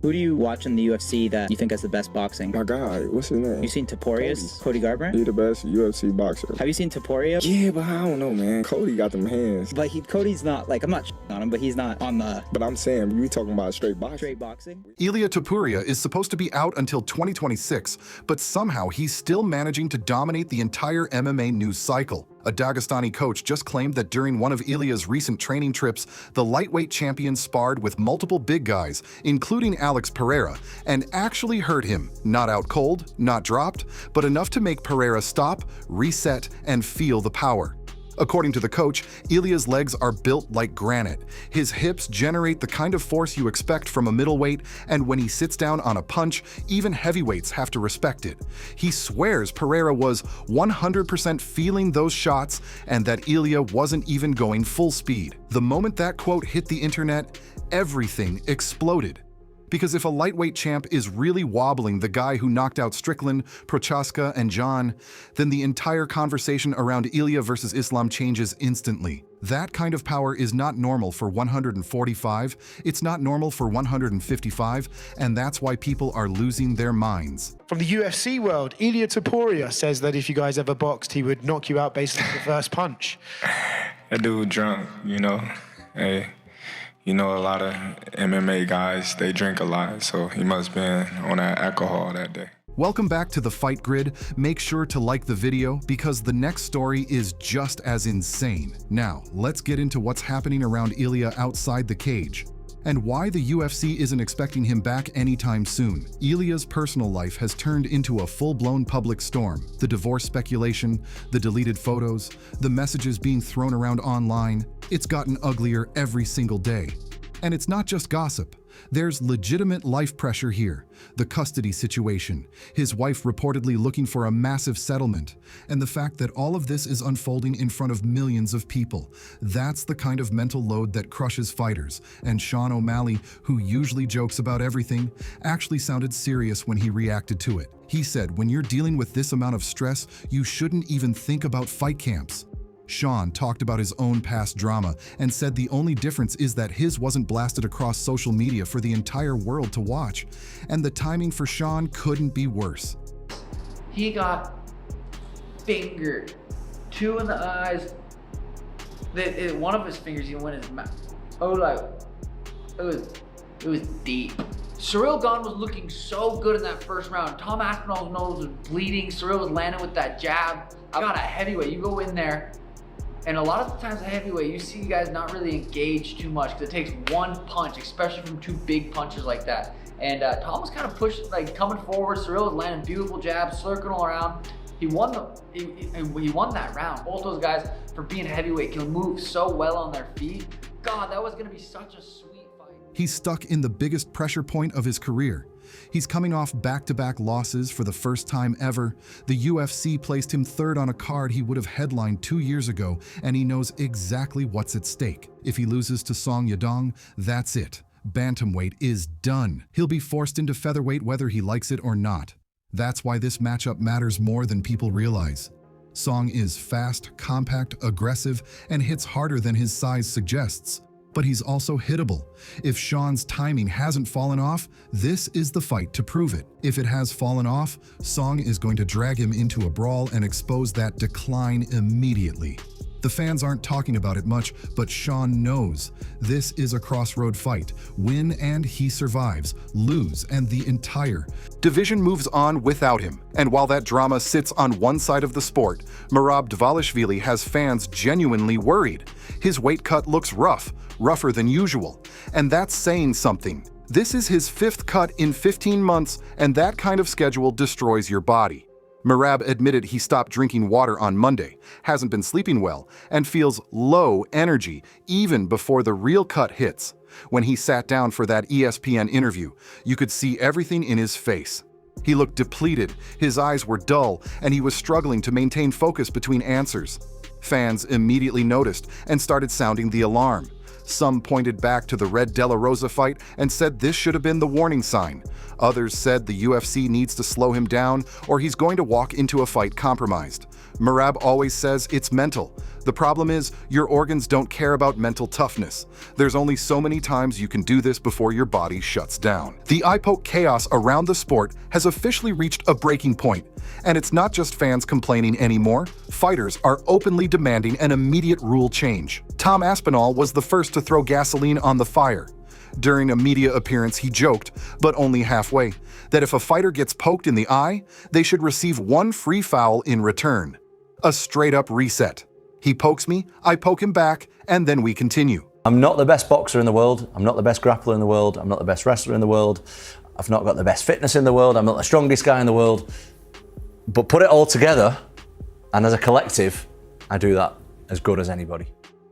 Who do you watch in the UFC that you think has the best boxing? My God, what's his name? You seen Topuria's? Cody Garbrandt? He the best UFC boxer. Have you seen Topuria? Yeah, but I don't know, man. Cody got them hands. But Cody's not, like, I'm not on him, but he's not on the... But I'm saying, we talking about straight boxing. Straight boxing? Ilia Topuria is supposed to be out until 2026, but somehow he's still managing to dominate the entire MMA news cycle. A Dagestani coach just claimed that during one of Ilia's recent training trips, the lightweight champion sparred with multiple big guys, including Alex Pereira, and actually hurt him. Not out cold, not dropped, but enough to make Pereira stop, reset, and feel the power. According to the coach, Ilia's legs are built like granite. His hips generate the kind of force you expect from a middleweight, and when he sits down on a punch, even heavyweights have to respect it. He swears Pereira was 100% feeling those shots and that Ilia wasn't even going full speed. The moment that quote hit the internet, everything exploded. Because if a lightweight champ is really wobbling the guy who knocked out Strickland, Prochaska, and John, then the entire conversation around Ilia versus Islam changes instantly. That kind of power is not normal for 145, it's not normal for 155, and that's why people are losing their minds. From the UFC world, Ilia Topuria says that if you guys ever boxed, he would knock you out based on the first punch. That dude drunk, you know. Hey. You know, a lot of MMA guys, they drink a lot, so he must have been on that alcohol that day. Welcome back to the Fight Grid. Make sure to like the video because the next story is just as insane. Now, let's get into what's happening around Ilia outside the cage and why the UFC isn't expecting him back anytime soon. Ilia's personal life has turned into a full-blown public storm. The divorce speculation, the deleted photos, the messages being thrown around online, it's gotten uglier every single day. And it's not just gossip. There's legitimate life pressure here. The custody situation, his wife reportedly looking for a massive settlement, and the fact that all of this is unfolding in front of millions of people. That's the kind of mental load that crushes fighters. And Sean O'Malley, who usually jokes about everything, actually sounded serious when he reacted to it. He said, when you're dealing with this amount of stress, you shouldn't even think about fight camps. Sean talked about his own past drama and said the only difference is that his wasn't blasted across social media for the entire world to watch. And the timing for Sean couldn't be worse. He got fingered. 2 in the eyes. One of his fingers even went in his mouth. Oh, like, it was deep. Cyril Gane was looking so good in that first round. Tom Aspinall's nose was bleeding. Cyril was landing with that jab. I got a heavyweight. You go in there, and a lot of the times a heavyweight, you see guys not really engage too much because it takes one punch, especially from 2 big punches like that. And Tom was kind of pushing, like coming forward. Cyril was landing beautiful jabs, circling around. He won that round. Both those guys, for being heavyweight, can move so well on their feet. God, that was gonna be such a sweet fight. He's stuck in the biggest pressure point of his career. He's coming off back-to-back losses for the first time ever. The UFC placed him 3rd on a card he would have headlined 2 years ago, and he knows exactly what's at stake. If he loses to Song Yadong, that's it. Bantamweight is done. He'll be forced into featherweight whether he likes it or not. That's why this matchup matters more than people realize. Song is fast, compact, aggressive, and hits harder than his size suggests. But he's also hittable. If Sean's timing hasn't fallen off, this is the fight to prove it. If it has fallen off, Song is going to drag him into a brawl and expose that decline immediately. The fans aren't talking about it much, but Sean knows. This is a crossroad fight. Win and he survives. Lose and the entire division moves on without him. And while that drama sits on one side of the sport, Merab Dvalishvili has fans genuinely worried. His weight cut looks rougher than usual. And that's saying something. This is his 5th cut in 15 months, and that kind of schedule destroys your body. Merab admitted he stopped drinking water on Monday, hasn't been sleeping well, and feels low energy even before the real cut hits. When he sat down for that ESPN interview, you could see everything in his face. He looked depleted, his eyes were dull, and he was struggling to maintain focus between answers. Fans immediately noticed and started sounding the alarm. Some pointed back to the Red De La Rosa fight and said this should have been the warning sign. Others said the UFC needs to slow him down or he's going to walk into a fight compromised. Merab always says it's mental. The problem is, your organs don't care about mental toughness. There's only so many times you can do this before your body shuts down. The eye poke chaos around the sport has officially reached a breaking point. And it's not just fans complaining anymore. Fighters are openly demanding an immediate rule change. Tom Aspinall was the first to throw gasoline on the fire. During a media appearance, he joked, but only halfway, that if a fighter gets poked in the eye, they should receive one free foul in return. A straight-up reset. He pokes me, I poke him back, and then we continue. I'm not the best boxer in the world. I'm not the best grappler in the world. I'm not the best wrestler in the world. I've not got the best fitness in the world. I'm not the strongest guy in the world. But put it all together, and as a collective, I do that as good as anybody.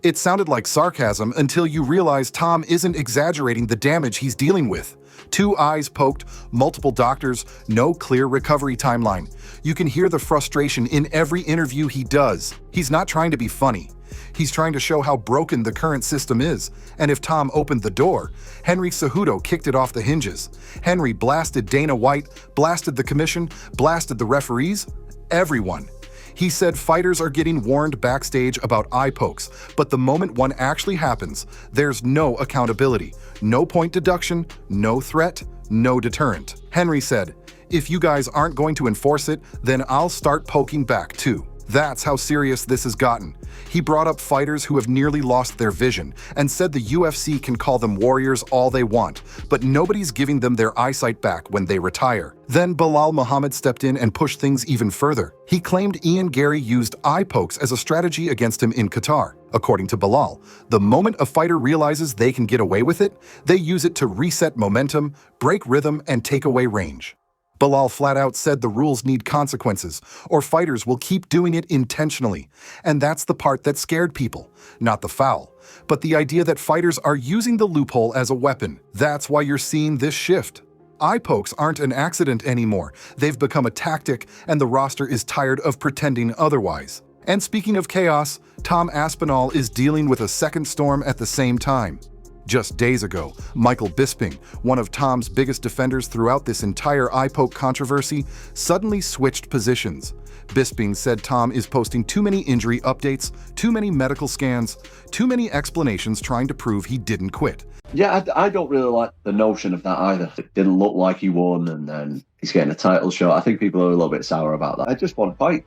It sounded like sarcasm until you realize Tom isn't exaggerating the damage he's dealing with. 2 eyes poked, multiple doctors, no clear recovery timeline. You can hear the frustration in every interview he does. He's not trying to be funny. He's trying to show how broken the current system is. And if Tom opened the door, Henry Cejudo kicked it off the hinges. Henry blasted Dana White, blasted the commission, blasted the referees, everyone. He said fighters are getting warned backstage about eye pokes, but the moment one actually happens, there's no accountability, no point deduction, no threat, no deterrent. Henry said, "If you guys aren't going to enforce it, then I'll start poking back too." That's how serious this has gotten. He brought up fighters who have nearly lost their vision and said the UFC can call them warriors all they want, but nobody's giving them their eyesight back when they retire. Then Bilal Muhammad stepped in and pushed things even further. He claimed Ian Gary used eye pokes as a strategy against him in Qatar. According to Bilal, the moment a fighter realizes they can get away with it, they use it to reset momentum, break rhythm, and take away range. Bilal flat out said the rules need consequences, or fighters will keep doing it intentionally. And that's the part that scared people, not the foul, but the idea that fighters are using the loophole as a weapon. That's why you're seeing this shift. Eye pokes aren't an accident anymore. They've become a tactic, and the roster is tired of pretending otherwise. And speaking of chaos, Tom Aspinall is dealing with a second storm at the same time. Just days ago, Michael Bisping, one of Tom's biggest defenders throughout this entire eye poke controversy, suddenly switched positions. Bisping said Tom is posting too many injury updates, too many medical scans, too many explanations trying to prove he didn't quit. Yeah, I don't really like the notion of that either. It didn't look like he won, and then he's getting a title shot. I think people are a little bit sour about that. I just want to fight.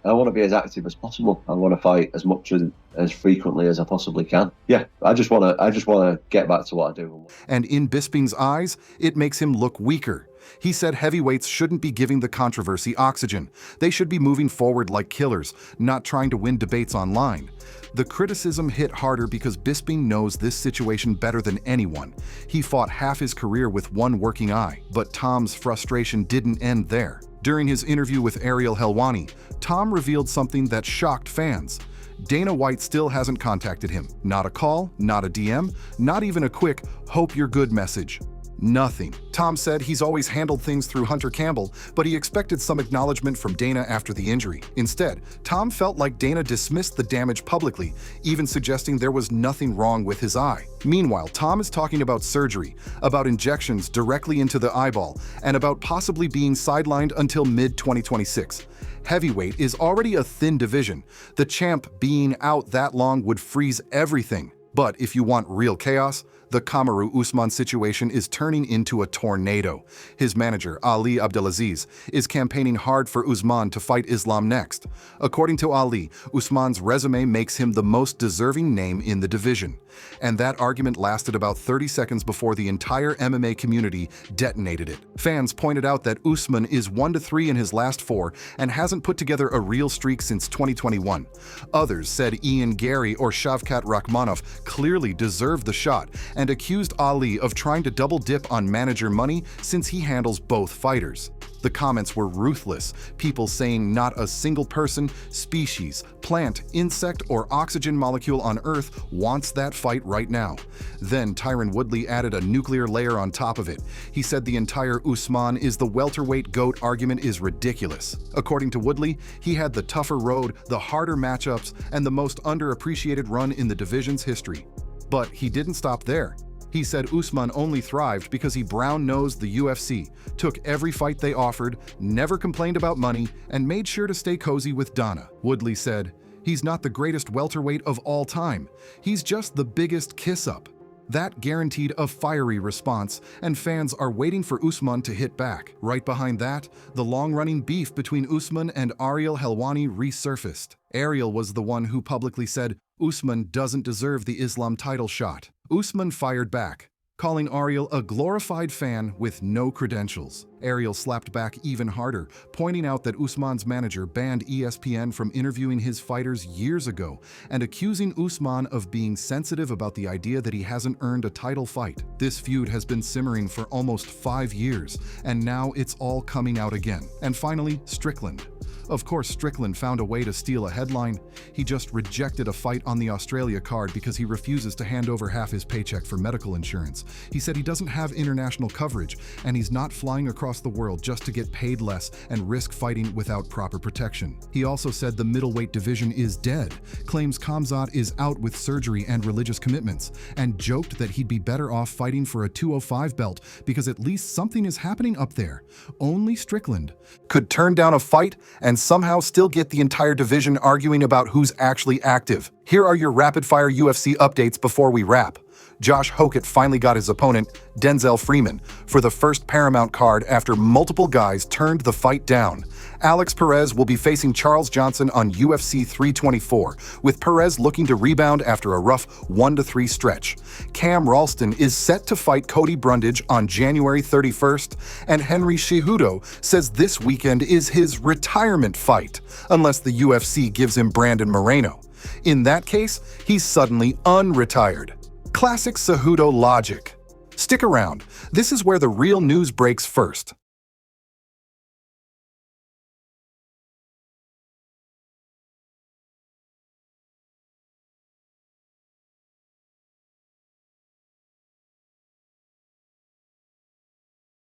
I want to be as active as possible. I want to fight as much as frequently as I possibly can. Yeah, I just want to get back to what I do. And in Bisping's eyes, it makes him look weaker. He said heavyweights shouldn't be giving the controversy oxygen. They should be moving forward like killers, not trying to win debates online. The criticism hit harder because Bisping knows this situation better than anyone. He fought half his career with one working eye, but Tom's frustration didn't end there. During his interview with Ariel Helwani, Tom revealed something that shocked fans. Dana White still hasn't contacted him. Not a call, not a DM, not even a quick "hope you're good" message. Nothing. Tom said he's always handled things through Hunter Campbell, but he expected some acknowledgement from Dana after the injury. Instead, Tom felt like Dana dismissed the damage publicly, even suggesting there was nothing wrong with his eye. Meanwhile, Tom is talking about surgery, about injections directly into the eyeball, and about possibly being sidelined until mid-2026. Heavyweight is already a thin division. The champ being out that long would freeze everything. But if you want real chaos, the Kamaru Usman situation is turning into a tornado. His manager, Ali Abdelaziz, is campaigning hard for Usman to fight Islam next. According to Ali, Usman's resume makes him the most deserving name in the division. And that argument lasted about 30 seconds before the entire MMA community detonated it. Fans pointed out that Usman is 1-3 in his last 4 and hasn't put together a real streak since 2021. Others said Ian Gary or Shavkat Rakhmonov clearly deserved the shot and accused Ali of trying to double dip on manager money since he handles both fighters. The comments were ruthless, people saying not a single person, species, plant, insect, or oxygen molecule on Earth wants that fight right now. Then Tyron Woodley added a nuclear layer on top of it. He said the entire Usman is the welterweight GOAT argument is ridiculous. According to Woodley, he had the tougher road, the harder matchups, and the most underappreciated run in the division's history. But he didn't stop there. He said Usman only thrived because he brown-nosed the UFC, took every fight they offered, never complained about money, and made sure to stay cozy with Dana. Woodley said, "He's not the greatest welterweight of all time. He's just the biggest kiss-up." That guaranteed a fiery response, and fans are waiting for Usman to hit back. Right behind that, the long-running beef between Usman and Ariel Helwani resurfaced. Ariel was the one who publicly said Usman doesn't deserve the Islam title shot. Usman fired back, calling Ariel a glorified fan with no credentials. Ariel slapped back even harder, pointing out that Usman's manager banned ESPN from interviewing his fighters years ago and accusing Usman of being sensitive about the idea that he hasn't earned a title fight. This feud has been simmering for almost 5 years, and now it's all coming out again. And finally, Strickland. Of course, Strickland found a way to steal a headline. He just rejected a fight on the Australia card because he refuses to hand over half his paycheck for medical insurance. He said he doesn't have international coverage, and he's not flying across the world just to get paid less and risk fighting without proper protection. He also said the middleweight division is dead, claims Khamzat is out with surgery and religious commitments, and joked that he'd be better off fighting for a 205 belt because at least something is happening up there. Only Strickland could turn down a fight and somehow still get the entire division arguing about who's actually active. Here are your rapid-fire UFC updates before we wrap. Josh Hokett finally got his opponent, Denzel Freeman, for the first Paramount card after multiple guys turned the fight down. Alex Perez will be facing Charles Johnson on UFC 324, with Perez looking to rebound after a rough 1-3 stretch. Cam Ralston is set to fight Cody Brundage on January 31st, and Henry Cejudo says this weekend is his retirement fight, unless the UFC gives him Brandon Moreno. In that case, he's suddenly unretired. Classic Cejudo logic. Stick around. This is where the real news breaks first.